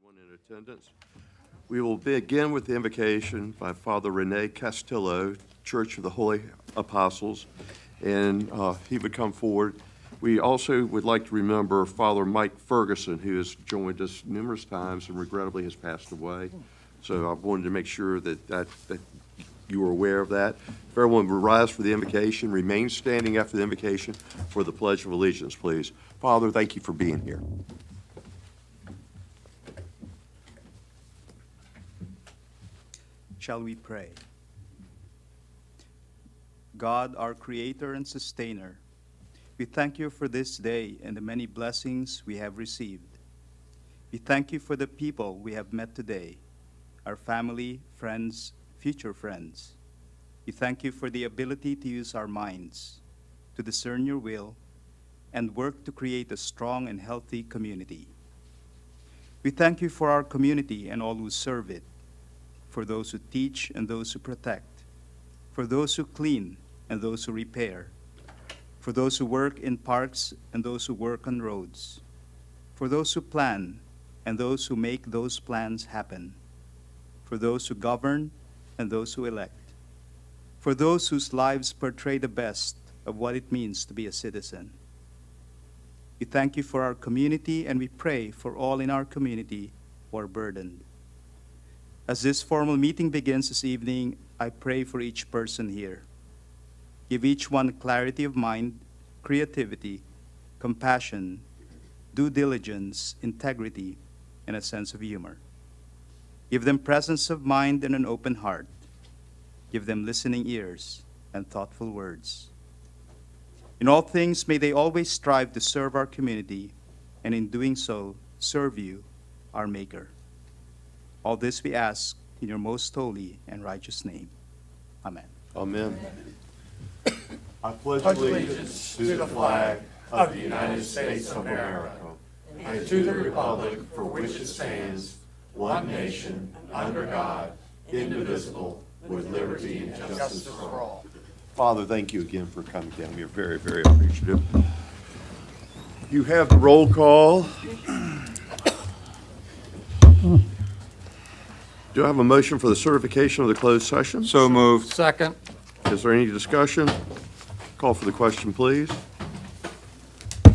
everyone in attendance. We will begin with the invocation by Father Rene Castillo, Church of the Holy Apostles, and he would come forward. We also would like to remember Father Mike Ferguson, who has joined us numerous times and regrettably has passed away. So I wanted to make sure that you were aware of that. If everyone would rise for the invocation, remain standing after the invocation for the Pledge of Allegiance, please. Father, thank you for being here. Shall we pray? God, our Creator and Sustainer, we thank you for this day and the many blessings we have received. We thank you for the people we have met today, our family, friends, future friends. We thank you for the ability to use our minds to discern your will and work to create a strong and healthy community. We thank you for our community and all who serve it, for those who teach and those who protect, for those who clean and those who repair, for those who work in parks and those who work on roads, for those who plan and those who make those plans happen, for those who govern and those who elect, for those whose lives portray the best of what it means to be a citizen. We thank you for our community, and we pray for all in our community who are burdened. As this formal meeting begins this evening, I pray for each person here. Give each one clarity of mind, creativity, compassion, due diligence, integrity, and a sense of humor. Give them presence of mind and an open heart. Give them listening ears and thoughtful words. In all things, may they always strive to serve our community, and in doing so, serve you, our Maker. All this we ask in your most holy and righteous name. Amen. Amen. I pledge allegiance to the flag of the United States of America and to the republic for which it stands, one nation, under God, indivisible, with liberty and justice for all. Father, thank you again for coming down. We are very, very appreciative. You have the roll call. Do I have a motion for the certification of the closed session? So moved. Second. Is there any discussion? Call for the question, please.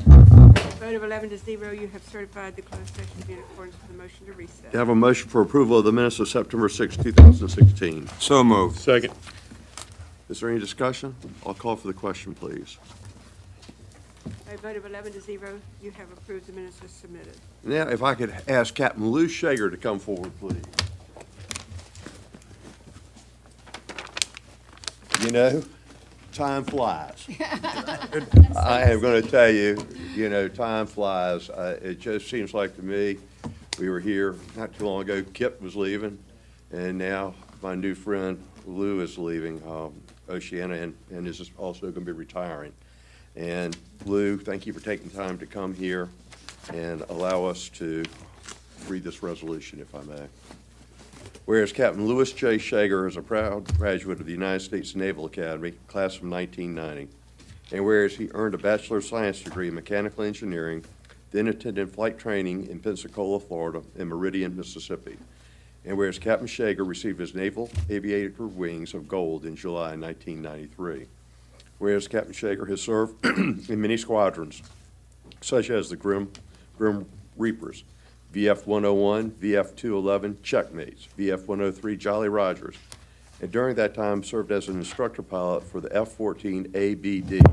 Vote of 11 to 0, you have certified the closed session to be in accordance with the motion to recess. Do I have a motion for approval of the minutes of September 6, 2016? So moved. Second. Is there any discussion? I'll call for the question, please. By a vote of 11 to 0, you have approved the minutes as submitted. Now, if I could ask Captain Lou Shager to come forward, please. You know, time flies. I am going to tell you, time flies. It just seems like to me, we were here not too long ago, Kip was leaving, and now my new friend Lou is leaving Oceana and is also going to be retiring. And Lou, thank you for taking time to come here and allow us to read this resolution, if I may. Whereas Captain Louis J. Shager is a proud graduate of the United States Naval Academy, class of 1990, and whereas he earned a Bachelor of Science degree in Mechanical Engineering, then attended flight training in Pensacola, Florida, and Meridian, Mississippi, and whereas Captain Shager received his Naval Aviator Wings of Gold in July 1993, whereas Captain Shager has served in many squadrons, such as the Grim Reapers, VF-101, VF-211 Checkmates, VF-103 Jolly Rogers, and during that time served as an instructor pilot for the F-14 ABD.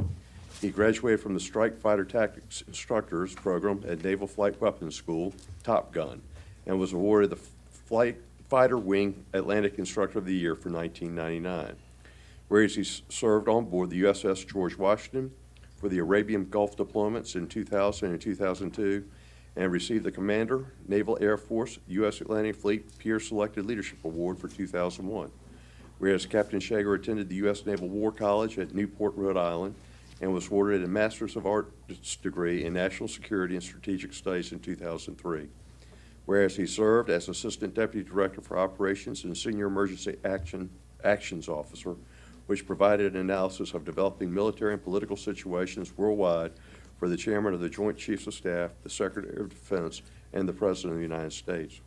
He graduated from the Strike Fighter Tactics Instructors Program at Naval Flight Weapons School, Top Gun, and was awarded the Fighter Wing Atlantic Instructor of the Year for 1999. Whereas he served on board the USS George Washington for the Arabian Gulf deployments in 2000 and 2002, and received the Commander, Naval Air Force, U.S. Atlantic Fleet Peer Selected Leadership Award for 2001. Whereas Captain Shager attended the U.S. Naval War College at Newport, Rhode Island, and was awarded a Master's of Arts degree in National Security and Strategic Studies in 2003. Whereas he served as Assistant Deputy Director for Operations and Senior Emergency Actions Officer, which provided an analysis of developing military and political situations worldwide for the Chairman of the Joint Chiefs of Staff, the Secretary of Defense, and the President of the United States.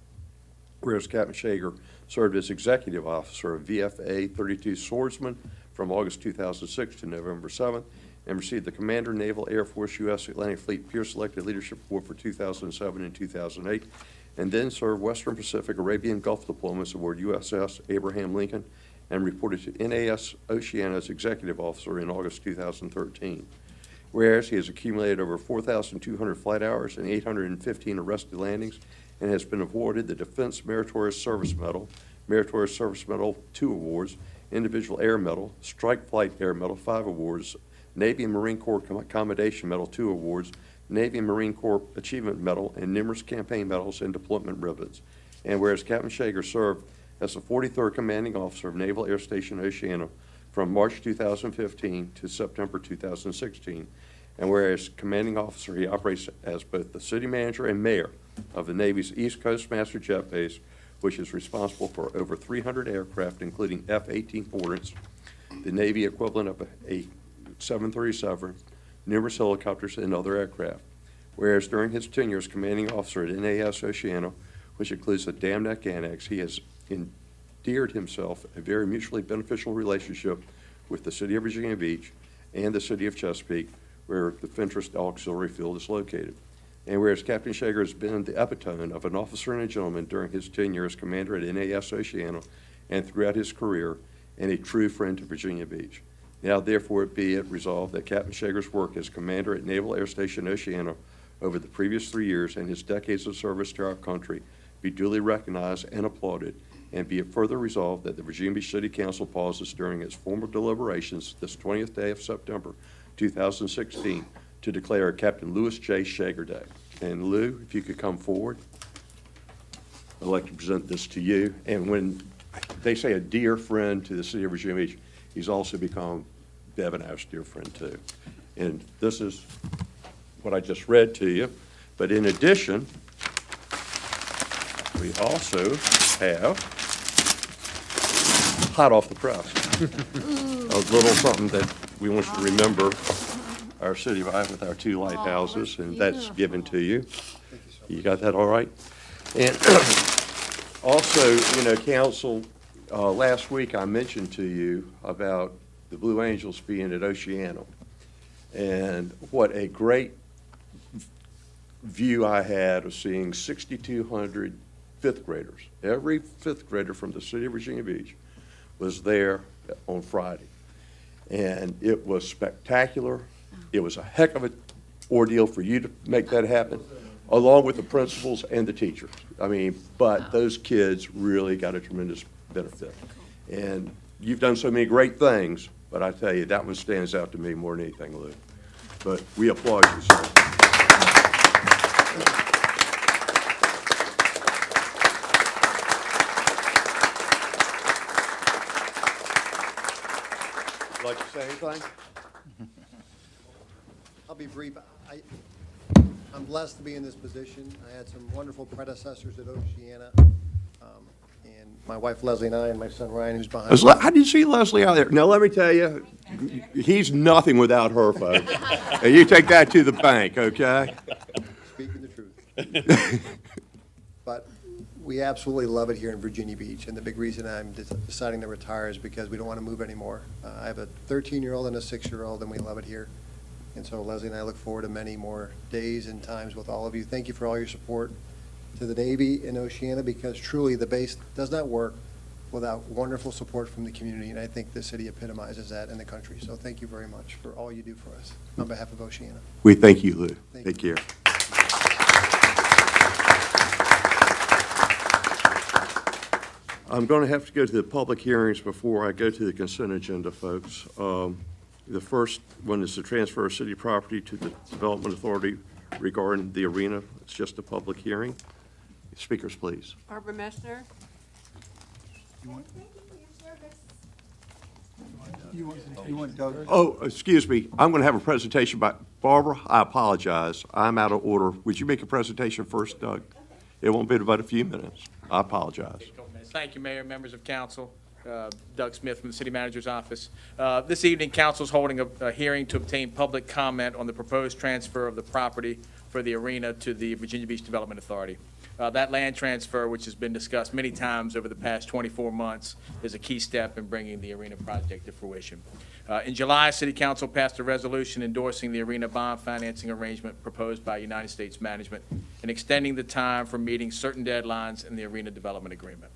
Whereas Captain Shager served as executive officer of VFA 32 Swordsman from August 2006 to November 7th, and received the Commander, Naval Air Force, U.S. Atlantic Fleet Peer Selected Leadership Award for 2007 and 2008, and then served Western Pacific Arabian Gulf deployments aboard USS Abraham Lincoln, and reported to NAS Oceana as executive officer in August 2013. Whereas he has accumulated over 4,200 flight hours and 815 arrested landings, and has been awarded the Defense Meritorious Service Medal, Meritorious Service Medal 2 awards, Individual Air Medal, Strike Flight Air Medal 5 awards, Navy and Marine Corps Accommodation Medal 2 awards, Navy and Marine Corps Achievement Medal, and numerous campaign medals and deployment ribbons. And whereas Captain Shager served as the 43rd Commanding Officer of Naval Air Station Oceana from March 2015 to September 2016, and whereas Commanding Officer, he operates as both the City Manager and Mayor of the Navy's East Coast Master Jet Base, which is responsible for over 300 aircraft, including F-18 Hornets, the Navy equivalent of a 737, numerous helicopters, and other aircraft. Whereas during his tenure as Commanding Officer at NAS Oceana, which includes the Dam Neck Annex, he has endeared himself a very mutually beneficial relationship with the City of Virginia Beach and the City of Chesapeake, where the Fentress Auxiliary Field is located. And whereas Captain Shager has been the epitome of an officer and a gentleman during his tenure as commander at NAS Oceana and throughout his career, and a true friend to Virginia Beach. Now therefore be it resolved that Captain Shager's work as commander at Naval Air Station Oceana over the previous 3 years and his decades of service to our country be duly recognized and applauded, and be it further resolved that the Virginia Beach City Council pauses during its formal deliberations this 20th day of September 2016 to declare Captain Louis J. Shager Day. And Lou, if you could come forward, I'd like to present this to you. And when they say a dear friend to the City of Virginia Beach, he's also become Bev and I's dear friend too. And this is what I just read to you. But in addition, we also have, hot off the press, a little something that we want you to remember our city of Iowa with our 2 lighthouses, and that's given to you. You got that all right? And also, council, last week I mentioned to you about the Blue Angels being at Oceana, and what a great view I had of seeing 6,200 fifth graders. Every fifth grader from the city of Virginia Beach was there on Friday. And it was spectacular. It was a heck of an ordeal for you to make that happen, along with the principals and the teachers. But those kids really got a tremendous benefit. And you've done so many great things, but I tell you, that one stands out to me more than anything, Lou. But we applaud you, sir. Like to say anything? I'll be brief. I'm blessed to be in this position. I had some wonderful predecessors at Oceana, and my wife Leslie and I, and my son Ryan, who's behind me. I didn't see Leslie out there. Now, let me tell you, he's nothing without her, folks. And you take that to the bank, okay? Speaking the truth. But we absolutely love it here in Virginia Beach, and the big reason I'm deciding to retire is because we don't want to move anymore. I have a 13-year-old and a 6-year-old, and we love it here. And so Leslie and I look forward to many more days and times with all of you. Thank you for all your support to the Navy and Oceana, because truly the base does not work without wonderful support from the community, and I think the city epitomizes that in the country. So thank you very much for all you do for us on behalf of Oceana. We thank you, Lou. Thank Take care. I'm going to have to go to the public hearings before I go to the consent agenda, folks. The first one is the transfer of city property to the Development Authority regarding the arena. It's just a public hearing. Speakers, please. Barbara Messner. You want Doug? Oh, excuse me. I'm going to have a presentation by Barbara. I apologize. I'm out of order. Would you make a presentation first, Doug? It won't be about a few minutes. I apologize. Thank you, Mayor, members of council. Doug Smith from the City Manager's Office. This evening, council is holding a hearing to obtain public comment on the proposed transfer of the property for the arena to the Virginia Beach Development Authority. That land transfer, which has been discussed many times over the past 24 months, is a key step in bringing the arena project to fruition. In July, City Council passed a resolution endorsing the arena bond financing arrangement proposed by United States Management and extending the time for meeting certain deadlines in the arena development agreement.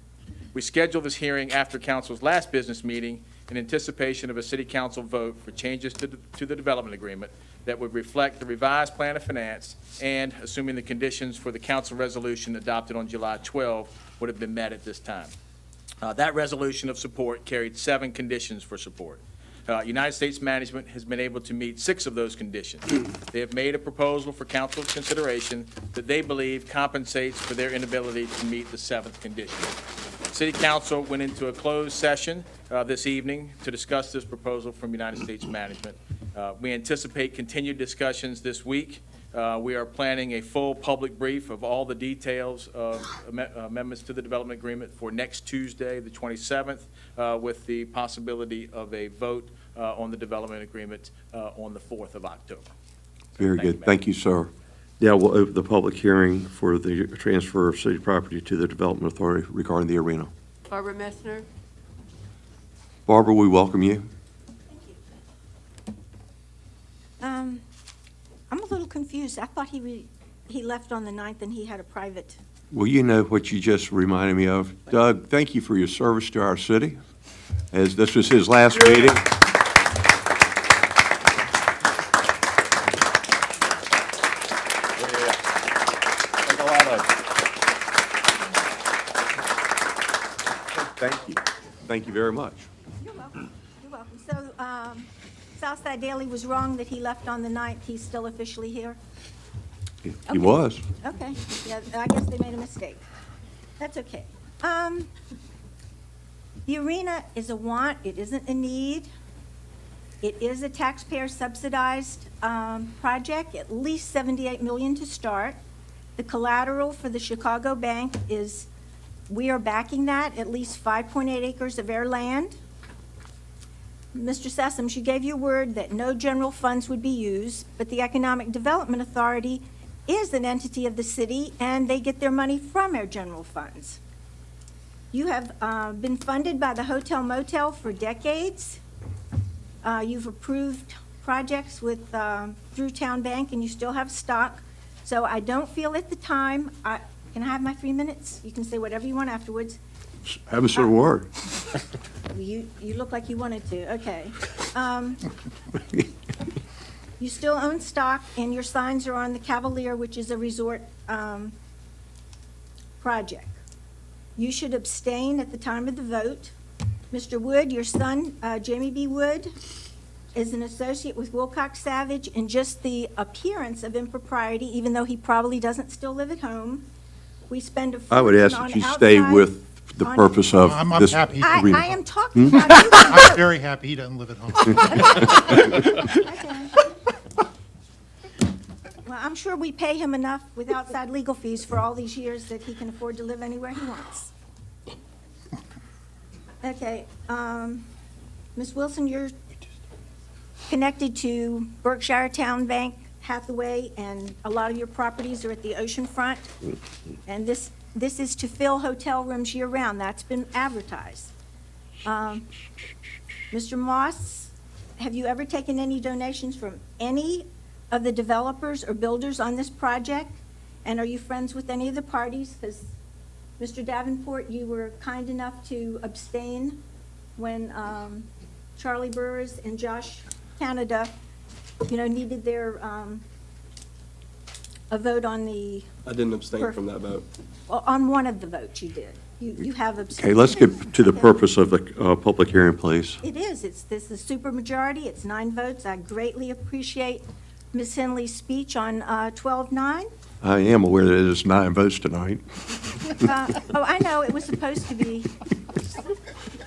We scheduled this hearing after Council's last business meeting in anticipation of a City Council vote for changes to the development agreement that would reflect the revised plan of finance and, assuming the conditions for the council resolution adopted on July 12 would have been met at this time. That resolution of support carried 7 conditions for support. United States Management has been able to meet 6 of those conditions. They have made a proposal for council's consideration that they believe compensates for their inability to meet the 7th condition. City Council went into a closed session this evening to discuss this proposal from United States Management. We anticipate continued discussions this week. We are planning a full public brief of all the details of amendments to the development agreement for next Tuesday, the 27th, with the possibility of a vote on the development agreement on the 4th of October. Very Thank you, good. Mayor. Thank you, sir. Yeah, we'll open the public hearing for the transfer of city property to the Development Authority regarding the arena. Barbara Messner. Barbara, we welcome you. I'm a little confused. I thought he left on the 9th and he had a private. Well, you know what you just reminded me of. Doug, thank you for your service to our city, as this was his last meeting. Thank you. Thank you very much. You're welcome. You're welcome. So, Southside Daily was wrong that he left on the 9th. He's still officially here? He Okay. was. Okay. Yeah, I guess they made a mistake. That's okay. The arena is a want. It isn't a need. It is a taxpayer subsidized project, at least $78 million to start. The collateral for the Chicago Bank is, we are backing that, at least 5.8 acres of air land. Mr. Sessoms, you gave your word that no general funds would be used, but the Economic Development Authority is an entity of the city, and they get their money from our general funds. You have been funded by the Hotel Motel for decades. You've approved projects with, through Town Bank, and you still have stock. So I don't feel at the time, can I have my 3 minutes? You can say whatever you want afterwards. Have a sort of word. You look like you wanted to, okay. You still own stock, and your signs are on the Cavalier, which is a resort project. You should abstain at the time of the vote. Mr. Wood, your son, Jamie B. Wood, is an associate with Wilcox Savage, and just the appearance of impropriety, even though he probably doesn't still live at home. We spend a I would ask fortune that you on stay outside- with the on- purpose of I'm this happy. I arena. am talking about you. I'm very happy he doesn't live at home. Okay. Well, I'm sure we pay him enough with outside legal fees for all these years that he can afford to live anywhere he wants. Okay, Ms. Wilson, you're connected to Berkshire Town Bank, Hathaway, and a lot of your properties are at the ocean front. And this is to fill hotel rooms year-round. That's been advertised. Mr. Moss, have you ever taken any donations from any of the developers or builders on this project? And are you friends with any of the parties? Because, Mr. Davenport, you were kind enough to abstain when Charlie Burrs and Josh Canada, needed their, a vote on the, I didn't abstain from that vote. well, on one of the votes you did. You have abstained. Okay, let's get to the purpose of the public hearing, please. It is. This is a supermajority. It's 9 votes. I greatly appreciate Ms. Henley's speech on 12-9. I am aware that it is 9 votes tonight. Oh, I know, it was supposed to be.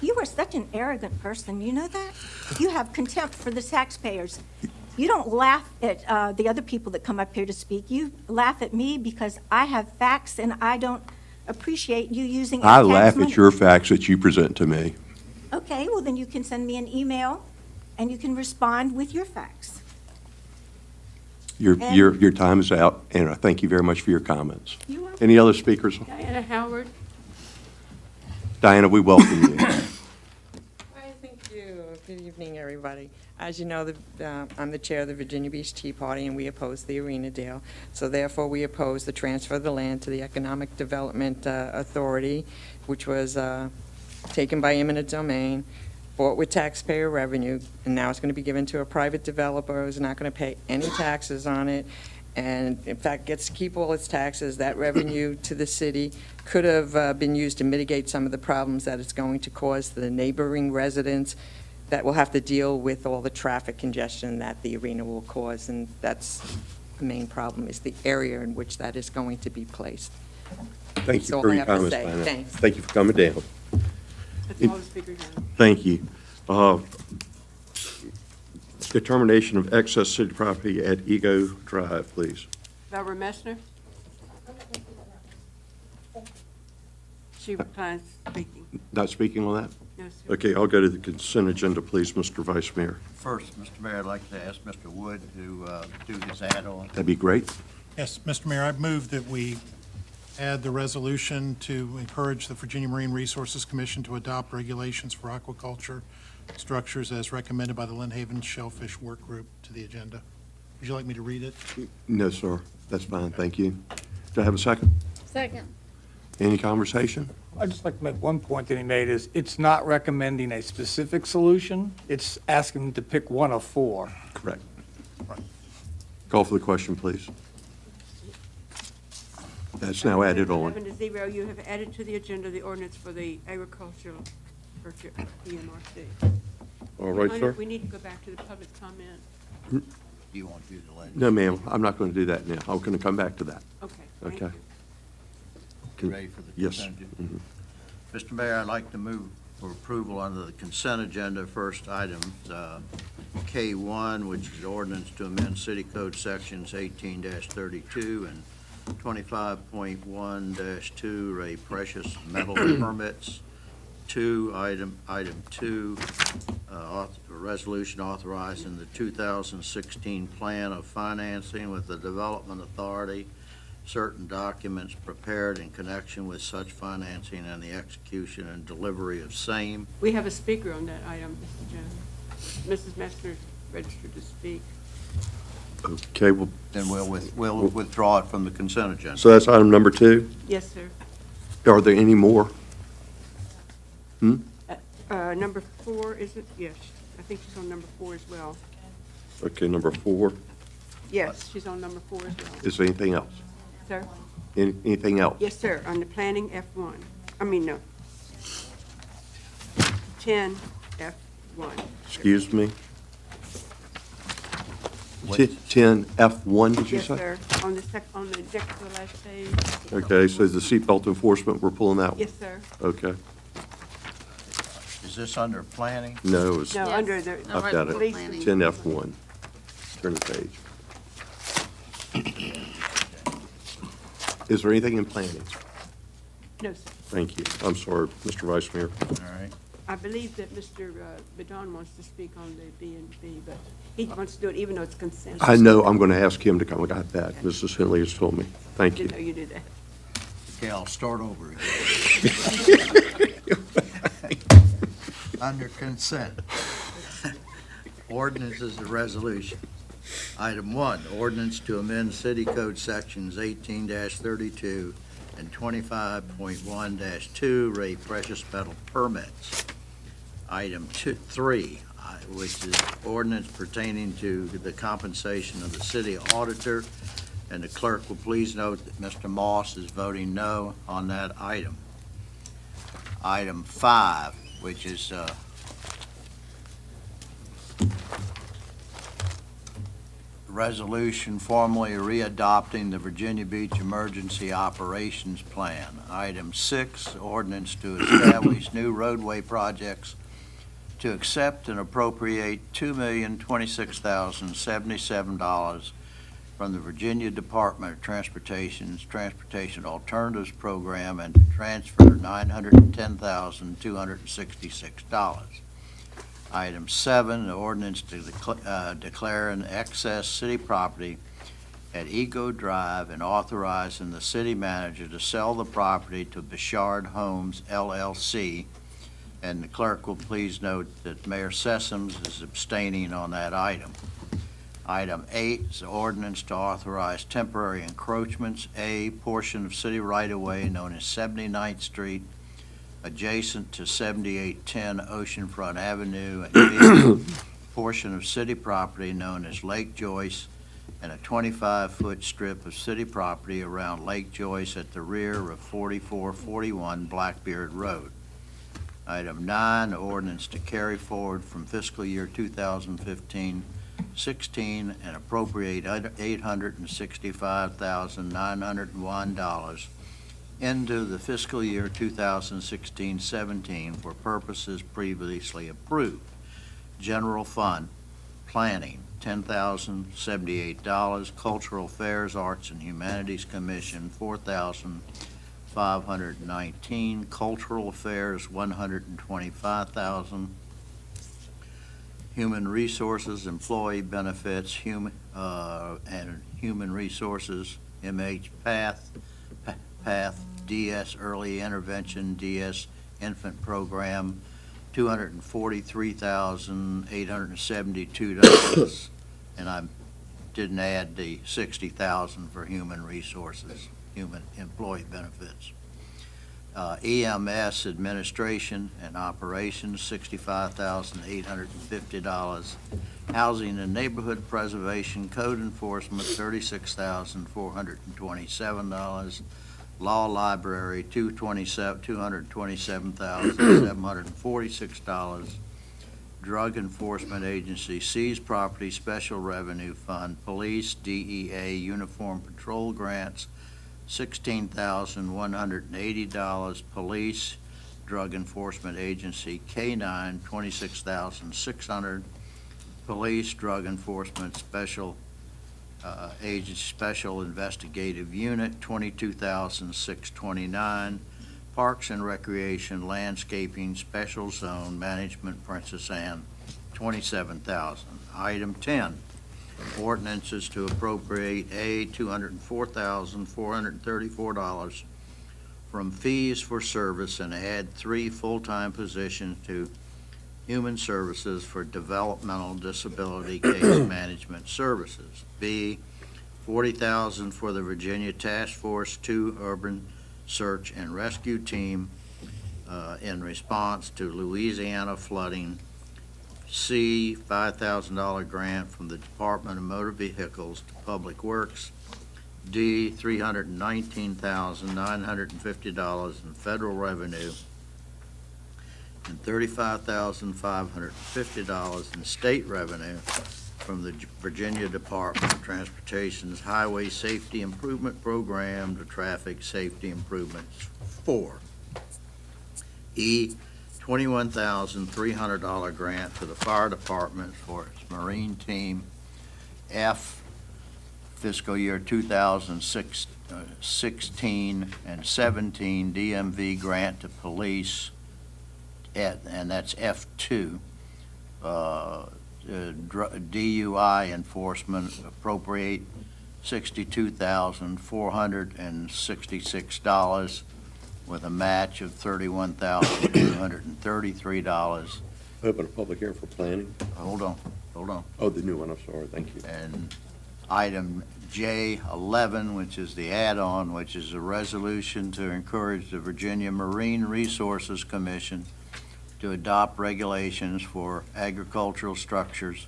You are such an arrogant person, you know that? You have contempt for the taxpayers. You don't laugh at the other people that come up here to speak. You laugh at me because I have facts, and I don't appreciate you using I our tax laugh money. at your facts that you present to me. Okay, well, then you can send me an email, and you can respond with your facts. Your time is out, and I thank you very much for your comments. You are Any other speakers? Diana Howard. Diana, we welcome you. Hi, thank you. Good evening, everybody. As you know, I'm the chair of the Virginia Beach Tea Party, and we oppose the arena deal. So therefore, we oppose the transfer of the land to the Economic Development Authority, which was taken by eminent domain, bought with taxpayer revenue, and now it's going to be given to a private developer who's not going to pay any taxes on it, and in fact gets to keep all its taxes. That revenue to the city could have been used to mitigate some of the problems that it's going to cause to the neighboring residents that will have to deal with all the traffic congestion that the arena will cause, and that's the main problem, is the area in which that is going to be placed. Thank That's you all for I your have to comments, say. Diana. Thanks. Thank you for coming down. That's all the speakers have. Thank you. Determination of excess city property at Ego Drive, please. Barbara Messner. She declines speaking. Not speaking on that? No, sir. Okay, I'll go to the consent agenda, please, Mr. Vice Mayor. First, Mr. Mayor, I'd like to ask Mr. Wood to do his add-on. That'd be great. Yes, Mr. Mayor, I move that we add the resolution to encourage the Virginia Marine Resources Commission to adopt regulations for aquaculture structures as recommended by the Lynn Haven Shellfish Work Group to the agenda. Would you like me to read it? No, sir. That's fine, thank you. Do I have a second? Second. Any conversation? I'd just like to make one point that he made is it's not recommending a specific solution. It's asking to pick one of four. Correct. Call for the question, please. That's now added on. 11-0, you have added to the agenda the ordinance for the agricultural purchase, PMRC. All right, sir? We need to go back to the public comment. Do you want to do the legislation? No, ma'am, I'm not going to do that now. I'm going to come back to that. Okay, thank Okay. you. You ready for the Yes. consent agenda? Mhm. Mr. Mayor, I'd like to move for approval under the consent agenda. First item, K1, which is ordinance to amend City Code Sections 18-32 and 25.1-2, Ray Precious Metal Permits. Item 2, a resolution authorizing the 2016 plan of financing with the Development Authority, certain documents prepared in connection with such financing and the execution and delivery of same. We have a speaker on that item, Mr. Jones. Mrs. Messner is registered to speak. Okay, well, Then we'll withdraw it from the consent agenda. so that's item number 2. Yes, sir. Are there any more? Number 4, is it? Yes, I think she's on number 4 as well. Okay, number 4. Yes, she's on number 4 as well. Is there anything else? Sir? Anything else? Yes, sir, on the planning F1. I mean, no. 10 F1. Excuse me? What? 10 F1, did you Yes, say? sir, on the next to the last page. Okay, so the seatbelt enforcement, we're pulling that one? Yes, sir. Okay. Is this under planning? No, it's, No, Yes. under the. No, I've right got before it. planning. 10 F1. Turn the page. Is there anything in planning? No, sir. Thank you. I'm sorry, Mr. Vice Mayor. All right. I believe that Mr. Badon wants to speak on the B and B, but he wants to do it even though it's consent. I know I'm going to ask him to come. I got that. Mrs. Henley has told me. Thank you. Didn't know you did that. Okay, I'll start over again. Under consent. Ordinances and resolution. Item 1, ordinance to amend City Code Sections 18-32 and 25.1-2, Ray Precious Metal Permits. Item 3, which is ordinance pertaining to the compensation of the city auditor, and the clerk will please note that Mr. Moss is voting no on that item. Item 5, which is resolution formally readopting the Virginia Beach Emergency Operations Plan. Item 6, ordinance to establish new roadway projects to accept and appropriate $2,026,077 from the Virginia Department of Transportation's Transportation Alternatives Program and to transfer $910,266. Item 7, the ordinance to declare an excess city property at Eco Drive and authorizing the city manager to sell the property to Bouchard Homes LLC. And the clerk will please note that Mayor Sessoms is abstaining on that item. Item 8 is the ordinance to authorize temporary encroachments. A, portion of city right-of-way known as 79th Street adjacent to 7810 Oceanfront Avenue, and B, portion of city property known as Lake Joyce, and a 25-foot strip of city property around Lake Joyce at the rear of 4441 Blackbeard Road. Item 9, ordinance to carry forward from fiscal year 2015-16 and appropriate $865,901 into the fiscal year 2016-17 for purposes previously approved. General Fund, Planning, $10,078. Cultural Affairs, Arts and Humanities Commission, $4,519. Cultural Affairs, $125,000. Human Resources, Employee Benefits, and Human Resources, MH Path, DS Early Intervention, DS Infant Program, $243,872, and I didn't add the $60,000 for Human Resources, Human Employee Benefits. EMS Administration and Operations, $65,850. Housing and Neighborhood Preservation Code Enforcement, $36,427. Law Library, $227,746. Drug Enforcement Agency, Seized Property Special Revenue Fund, Police, DEA, Uniform Patrol Grants, $16,180. Police, Drug Enforcement Agency, K-9, $26,600. Police, Drug Enforcement Special Special Investigative Unit, $22,629. Parks and Recreation Landscaping Special Zone Management, Princess Anne, $27,000. Item 10, ordinances to appropriate $204,434 from fees for service and add 3 full-time positions to Human Services for Developmental Disability Case Management Services. B, $40,000 for the Virginia Task Force 2 Urban Search and Rescue Team in response to Louisiana flooding. C, $5,000 grant from the Department of Motor Vehicles to Public Works. D, $319,950 in federal revenue and $35,550 in state revenue from the Virginia Department of Transportation's Highway Safety Improvement Program to Traffic Safety Improvements 4. E, $21,300 grant to the Fire Department for its Marine Team. F, fiscal year 2016 and 17 DMV grant to police, and that's F2. DUI enforcement, appropriate $62,466 with a match of $31,233. Open a public hearing for planning. Hold on. Oh, the new one, I'm sorry, thank you. And item J11, which is the add-on, which is a resolution to encourage the Virginia Marine Resources Commission to adopt regulations for agricultural structures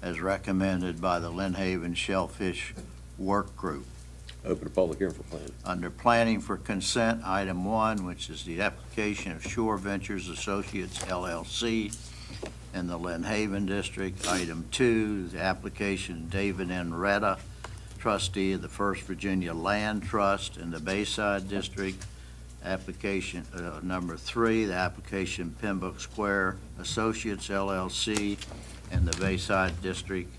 as recommended by the Lynn Haven Shellfish Work Group. Open a public hearing for planning. Under planning for consent, item 1, which is the application of Shore Ventures Associates LLC in the Lynn Haven District. Item 2, the application of David N. Retta, trustee of the First Virginia Land Trust in the Bayside District. Application number 3, the application Pembroke Square Associates LLC in the Bayside District.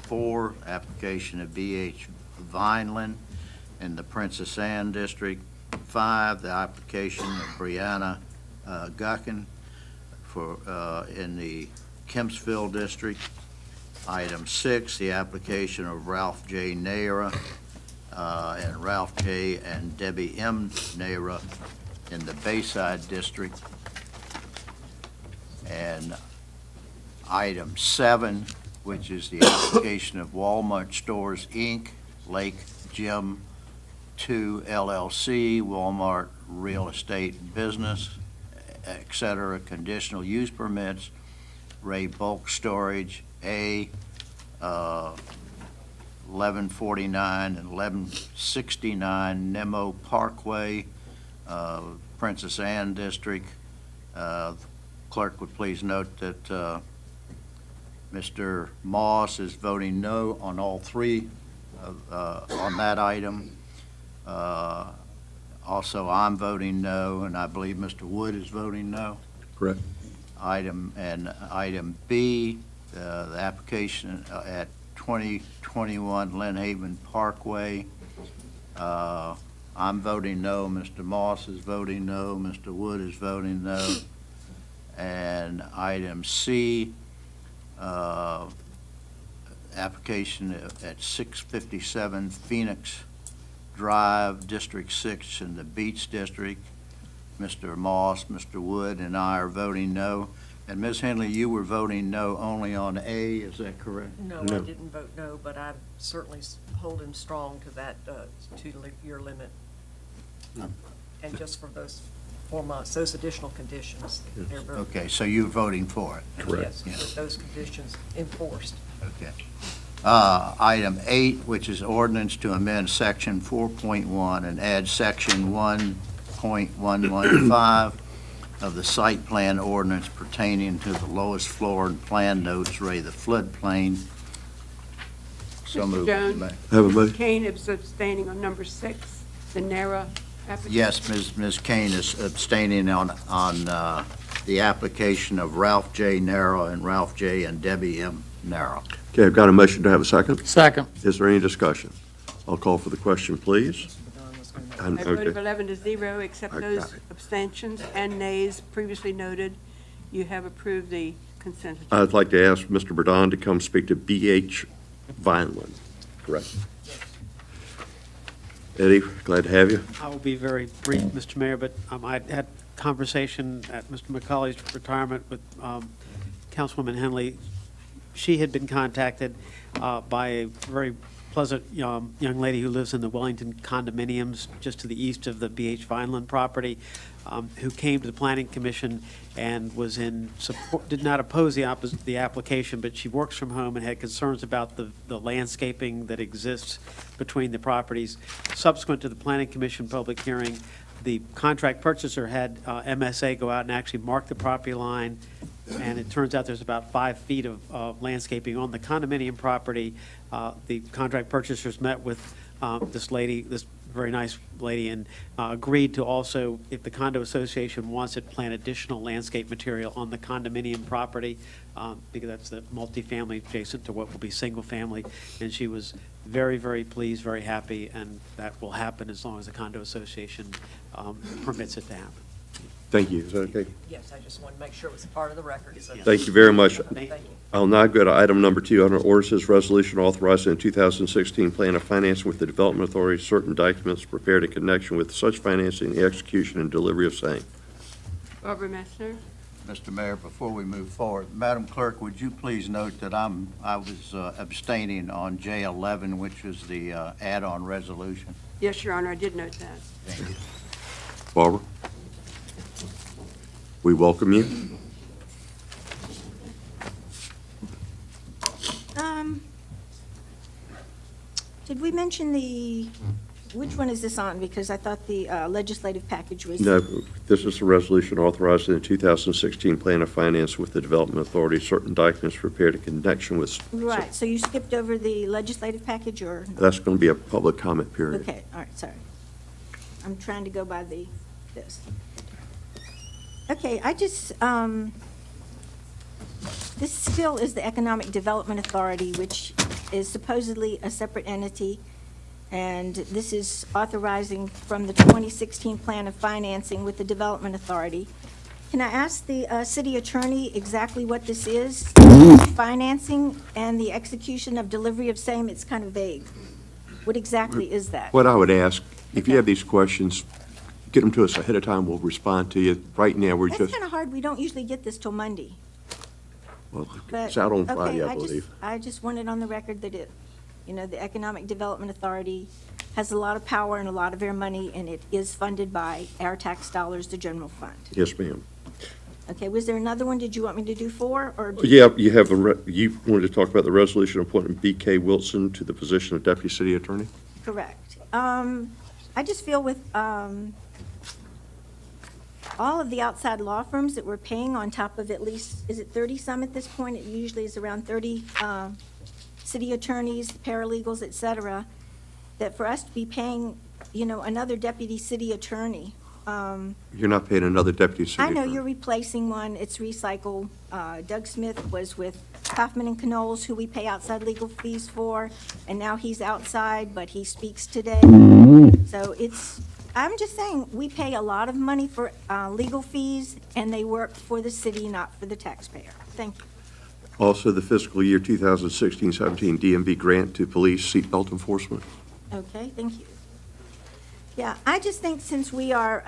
4, application of B.H. Vineland in the Princess Anne District. 5, the application of Brianna Guckin for in the Kempsville District. Item 6, the application of Ralph J. Naira and Ralph J. and Debbie M. Nara in the Bayside District. And item 7, which is the application of Walmart Stores, Inc., Lake Gym 2 LLC, Walmart Real Estate Business, et cetera, conditional use permits, Ray Bulk Storage, A, 1149 and 1169 Nemo Parkway, Princess Anne District. Clerk would please note that Mr. Moss is voting no on all three on that item. Also, I'm voting no, and I believe Mr. Wood is voting no. Correct. Item B, the application at 2021 Lynn Haven Parkway. I'm voting no, Mr. Moss is voting no, Mr. Wood is voting no. And item C, application at 657 Phoenix Drive, District 6 in the Beach District. Mr. Moss, Mr. Wood, and I are voting no. And Ms. Henley, you were voting no only on A, is that correct? No, I didn't vote no, but I'm certainly holding strong to that two-year limit. And just for those 4 months, those additional conditions. they're very- Okay, so you're voting for it? Correct. Yes, with those conditions enforced. Okay. Item 8, which is ordinance to amend section 4.1 and add section 1.115 of the site plan ordinance pertaining to the lowest floor and plan notes, the floodplain. So Mr. moved. Jones? Have a motion? Kane is abstaining on number 6, the NARA application. Yes, Ms. Kane is abstaining on the application of Ralph J. Nara and Ralph J. and Debbie M. Nara. Okay, I've got a motion to have a second. Second. Is there any discussion? I'll call for the question, please. I vote Okay. of 11 to 0, except I got those it. abstentions and nays previously noted. You have approved the consent agenda. I'd like to ask Mr. Burdon to come speak to B.H. Vineland. Correct. Eddie, glad to have you. I will be very brief, Mr. Mayor, but I had conversation at Mr. McCauley's retirement with Councilwoman Henley. She had been contacted by a very pleasant young lady who lives in the Wellington condominiums just to the east of the B.H. Vineland property, who came to the Planning Commission and was in support, did not oppose the application, but she works from home and had concerns about the landscaping that exists between the properties. Subsequent to the Planning Commission public hearing, the contract purchaser had MSA go out and actually mark the property line, and it turns out there's about 5 feet of landscaping on the condominium property. The contract purchasers met with this lady, this very nice lady, and agreed to also, if the condo association wants it, plant additional landscape material on the condominium property, because that's the multifamily adjacent to what will be single family. And she was very, very pleased, very happy, and that will happen as long as the condo association permits it to happen. Thank you. Is that okay? Yes, I just wanted to make sure it was part of the record. So Thank you very much. Thank you. I'll now go to item number 2 under ordinances, resolution authorizing the 2016 plan of financing with the Development Authority, certain documents prepared in connection with such financing, the execution and delivery of same. Barbara Messner? Mr. Mayor, before we move forward, Madam Clerk, would you please note that I was abstaining on J11, which is the add-on resolution? Yes, Your Honor, I did note that. Thank you. Barbara? We welcome you. Did we mention which one is this on? Because I thought the legislative package was. No, this is the resolution authorizing the 2016 plan of finance with the Development Authority, certain documents prepared in connection with. Right, so you skipped over the legislative package, or? That's going to be a public comment period. Okay, all right, sorry. I'm trying to go by this. Okay, this still is the Economic Development Authority, which is supposedly a separate entity, and this is authorizing from the 2016 plan of financing with the Development Authority. Can I ask the city attorney exactly what this is? Financing and the execution of delivery of same, it's kind of vague. What exactly is that? What I would ask, if you have these questions, get them to us ahead of time, we'll respond to you. Right now, we're That's just, kind of hard. We don't usually get this till Monday. well, But, it's out on okay, Friday, I believe. I just wanted on the record that the Economic Development Authority has a lot of power and a lot of our money, and it is funded by our tax dollars, the general fund. Yes, ma'am. Okay, was there another one? Did you want me to do 4, or? Yeah, you have, you wanted to talk about the resolution appointing B.K. Wilson to the position of Deputy City Attorney? Correct. I just feel with all of the outside law firms that we're paying on top of at least, is it 30-some at this point? It usually is around 30 city attorneys, paralegals, et cetera, that for us to be paying, another deputy city attorney. You're not paying another Deputy City I Attorney? know you're replacing one. It's recycled. Doug Smith was with Kaufman and Knoll's, who we pay outside legal fees for, and now he's outside, but he speaks today. So I'm just saying, we pay a lot of money for legal fees, and they work for the city, not for the taxpayer. Thank you. Also, the fiscal year 2016-17 DMV grant to police seatbelt enforcement. Okay, thank you. Yeah, I just think since we are,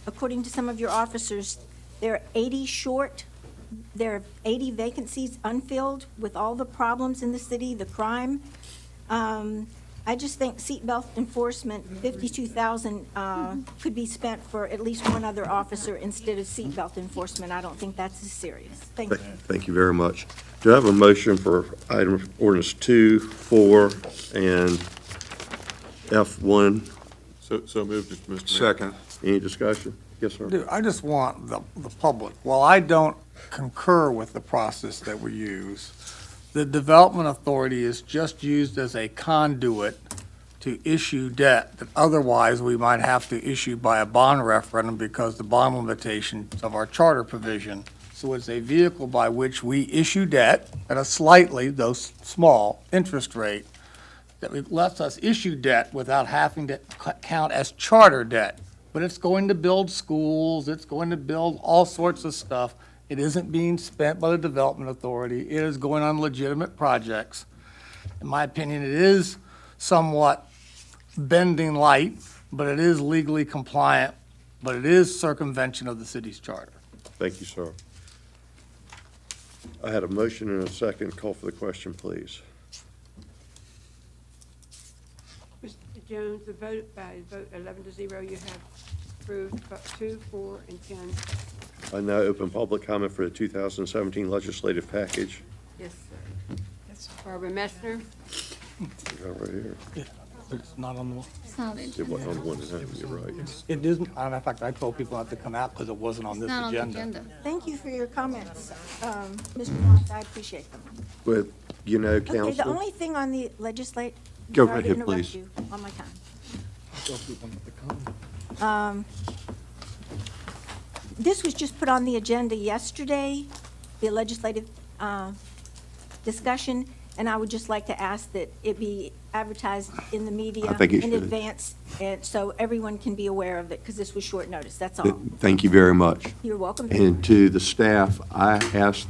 according to some of your officers, they're 80 short, there are 80 vacancies unfilled with all the problems in the city, the crime. I just think seatbelt enforcement, 52,000 could be spent for at least one other officer instead of seatbelt enforcement. I don't think that's as serious. Thank you. Thank you very much. Do I have a motion for item ordinance 2, 4, and F1? So moved, Mr. Mayor. Second. Any discussion? Yes, sir. Dude, I just want the public, while I don't concur with the process that we use, the Development Authority is just used as a conduit to issue debt that otherwise we might have to issue by a bond referendum because the bond limitations of our charter provision. So it's a vehicle by which we issue debt at a slightly, though small, interest rate that lets us issue debt without having to count as charter debt. But it's going to build schools, it's going to build all sorts of stuff. It isn't being spent by the Development Authority. It is going on legitimate projects. In my opinion, it is somewhat bending light, but it is legally compliant, but it is circumvention of the city's charter. Thank you, sir. I had a motion and a second. Call for the question, please. Mr. Jones, by vote 11-0, you have approved 2, 4, and 10. I now open public comment for the 2017 legislative package. Yes, sir. Barbara Messner. Right here. It's not on the, It wasn't on the one that happened, you're right. it isn't, in fact, I told people not to come out because it wasn't on this agenda. Thank you for your comments, Mr. Moss. I appreciate them. But, Okay, the counsel, only thing on the legislate. Go sorry to ahead, interrupt please. you on my time. Tell people not to come. This was just put on the agenda yesterday, the legislative discussion, and I would just like to ask that it be advertised in the media I think it in should. advance, and so everyone can be aware of it, because this was short notice, that's all. Thank you very much. You're welcome. And to the staff, I asked,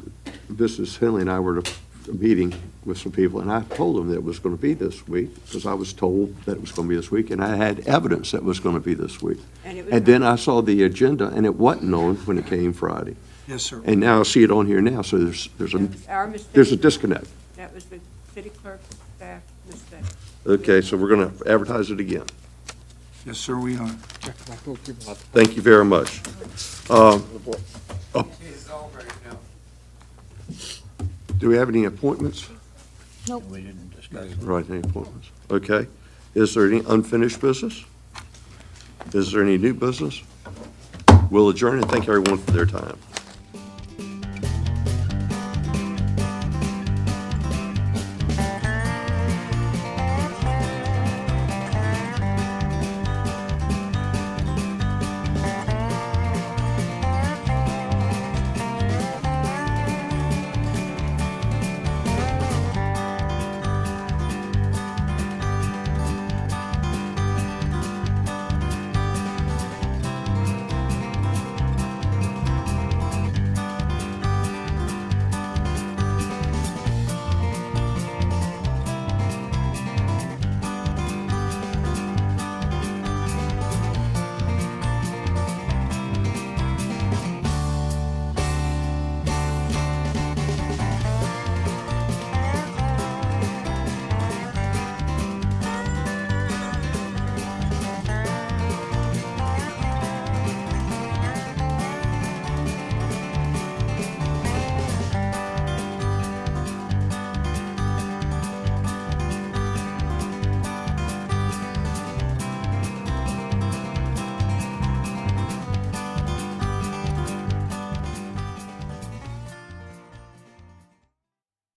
Mrs. Henley and I were at a meeting with some people, and I told them that it was going to be this week, because I was told that it was going to be this week, and I had evidence that it was going to be this week. And then I saw the agenda, and it wasn't on when it came Friday. Yes, sir. And now I see it on here now, so there's Our mistake. a disconnect. That was the city clerk staff mistake. Okay, so we're going to advertise it again. Yes, sir, we are. Thank you very much. Do we have any appointments? Nope. Right, any appointments? Okay. Is there any unfinished business? Is there any new business? We'll adjourn and thank everyone for their time.